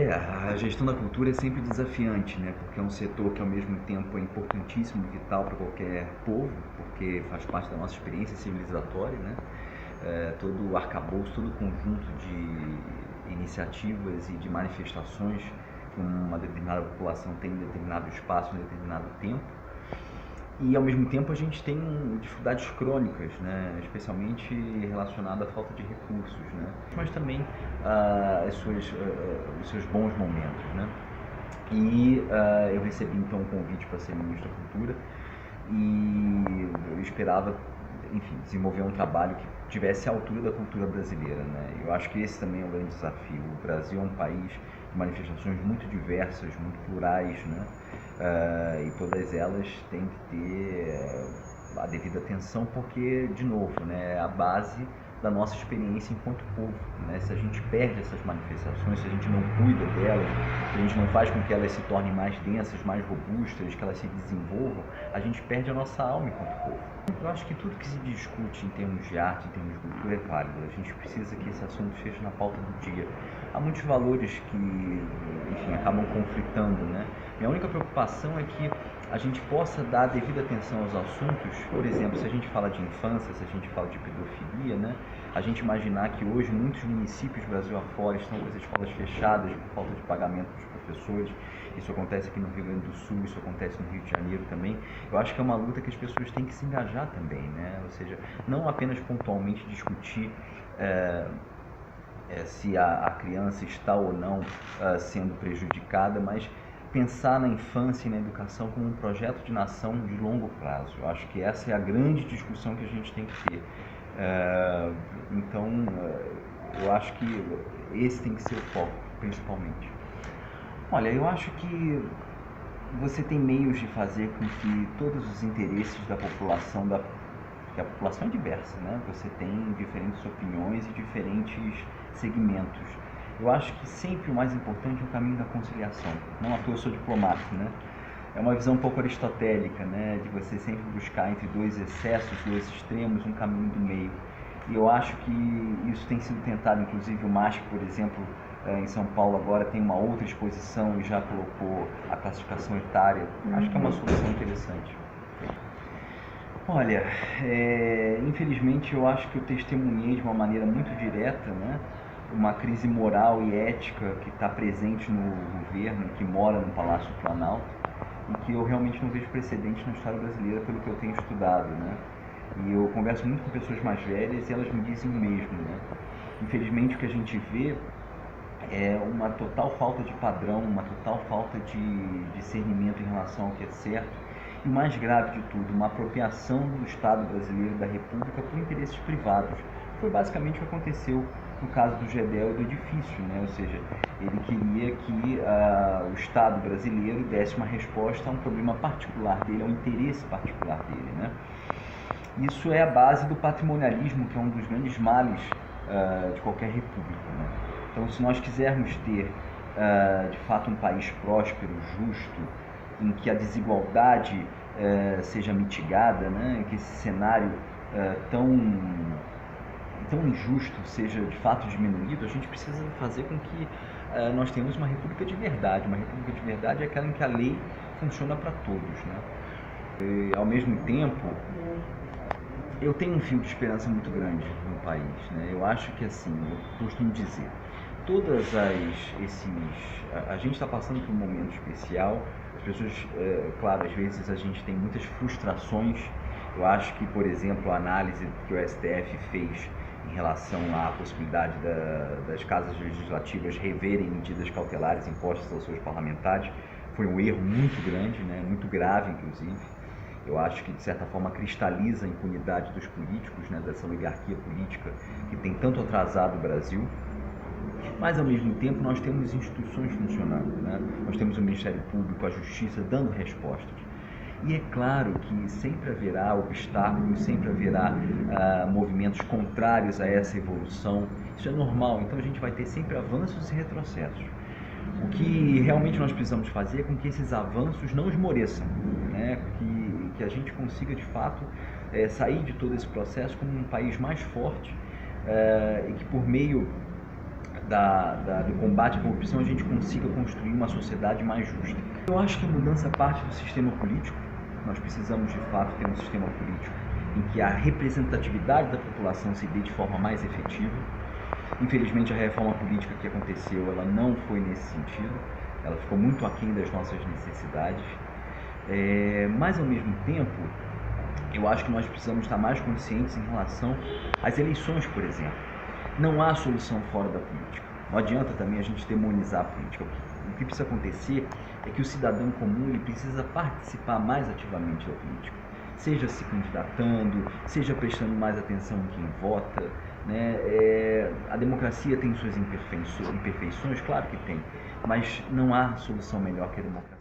A gestão da cultura é sempre desafiante, né? Porque é um setor que ao mesmo tempo é importantíssimo, vital para qualquer povo, porque faz parte da nossa experiência civilizatória, né? Todo o arcabouço, todo o conjunto de iniciativas e de manifestações que uma determinada população tem em determinado espaço, em determinado tempo. E ao mesmo tempo a gente tem dificuldades crônicas, né? Especialmente relacionada à falta de recursos, né? Mas também os seus bons momentos, né? E eu recebi então um convite para ser ministro da Cultura e eu esperava, enfim, desenvolver um trabalho que tivesse a altura da cultura brasileira, né? Eu acho que esse também é um grande desafio. O Brasil é um país de manifestações muito diversas, muito plurais, né? E todas elas têm que ter a devida atenção porque, de novo, né, é a base da nossa experiência enquanto povo, né? Se a gente perde essas manifestações, se a gente não cuida delas, se a gente não faz com que elas se tornem mais densas, mais robustas, que elas se desenvolvam, a gente perde a nossa alma enquanto povo. Eu acho que tudo que se discute em termos de arte, em termos de cultura é válido. A gente precisa que esse assunto esteja na pauta do dia. Há muitos valores que, enfim, acabam conflitando, né? Minha única preocupação é que a gente possa dar a devida atenção aos assuntos. Por exemplo, se a gente fala de infância, se a gente fala de pedofilia, né? A gente imaginar que hoje muitos municípios do Brasil afora estão com as escolas fechadas por falta de pagamento dos professores. Isso acontece aqui no Rio Grande do Sul, isso acontece no Rio de Janeiro também. Eu acho que é uma luta que as pessoas têm que se engajar também, né? Ou seja, não apenas pontualmente discutir se a criança está ou não sendo prejudicada, mas pensar na infância e na educação como um projeto de nação de longo prazo. Eu acho que essa é a grande discussão que a gente tem que ter. Então, eu acho que esse tem que ser o foco, principalmente. Olha, eu acho que você tem meios de fazer com que todos os interesses da população, porque a população é diversa, né? Você tem diferentes opiniões e diferentes segmentos. Eu acho que sempre o mais importante é o caminho da conciliação. Não à toa eu sou diplomático, né? É uma visão um pouco aristotélica, né? De você sempre buscar entre dois excessos, dois extremos, um caminho do meio. E eu acho que isso tem sido tentado, inclusive o MASP, por exemplo, em São Paulo agora tem uma outra exposição e já colocou a classificação etária. Acho que é uma solução interessante. Olha, infelizmente eu acho que eu testemunhei de uma maneira muito direta, né, uma crise moral e ética que está presente no governo, que mora no Palácio Planalto, e que eu realmente não vejo precedente na história brasileira pelo que eu tenho estudado, né? E eu converso muito com pessoas mais velhas e elas me dizem o mesmo, né? Infelizmente o que a gente vê é uma total falta de padrão, uma total falta de discernimento em relação ao que é certo e, o mais grave de tudo, uma apropriação do Estado brasileiro, da República, por interesses privados. Foi basicamente o que aconteceu no caso do Gedel e do edifício, né? Ou seja, ele queria que o Estado brasileiro desse uma resposta a um problema particular dele, a um interesse particular dele, né? Isso é a base do patrimonialismo, que é um dos grandes males de qualquer república, né? Então, se nós quisermos ter, de fato, um país próspero, justo, em que a desigualdade seja mitigada, né? Que esse cenário tão injusto seja, de fato, diminuído, a gente precisa fazer com que nós tenhamos uma república de verdade. Uma república de verdade é aquela em que a lei funciona para todos, né? E, ao mesmo tempo, eu tenho um fio de esperança muito grande no país, né? Eu acho que, assim, eu costumo dizer, a gente está passando por um momento especial, as pessoas, claro, às vezes a gente tem muitas frustrações. Eu acho que, por exemplo, a análise que o STF fez em relação à possibilidade das casas legislativas reverem medidas cautelares impostas aos seus parlamentares foi um erro muito grande, né? Muito grave, inclusive. Eu acho que, de certa forma, cristaliza a impunidade dos políticos, né? Dessa oligarquia política que tem tanto atrasado o Brasil. Mas, ao mesmo tempo, nós temos instituições funcionando, né? Nós temos o Ministério Público, a Justiça dando respostas. E é claro que sempre haverá obstáculos, sempre haverá movimentos contrários a essa evolução. Isso é normal, então a gente vai ter sempre avanços e retrocessos. O que realmente nós precisamos fazer é com que esses avanços não esmoreçam, né? Que a gente consiga, de fato, sair de todo esse processo como um país mais forte e que, por meio do combate à corrupção, a gente consiga construir uma sociedade mais justa. Eu acho que a mudança parte do sistema político. Nós precisamos, de fato, ter um sistema político em que a representatividade da população se dê de forma mais efetiva. Infelizmente, a reforma política que aconteceu, ela não foi nesse sentido. Ela ficou muito aquém das nossas necessidades. Mas, ao mesmo tempo, eu acho que nós precisamos estar mais conscientes em relação às eleições, por exemplo. Não há solução fora da política. Não adianta também a gente demonizar a política. O que precisa acontecer é que o cidadão comum ele precisa participar mais ativamente da política. Seja se candidatando, seja prestando mais atenção em quem vota. Né? A democracia tem suas imperfeições, claro que tem, mas não há solução melhor que a democracia.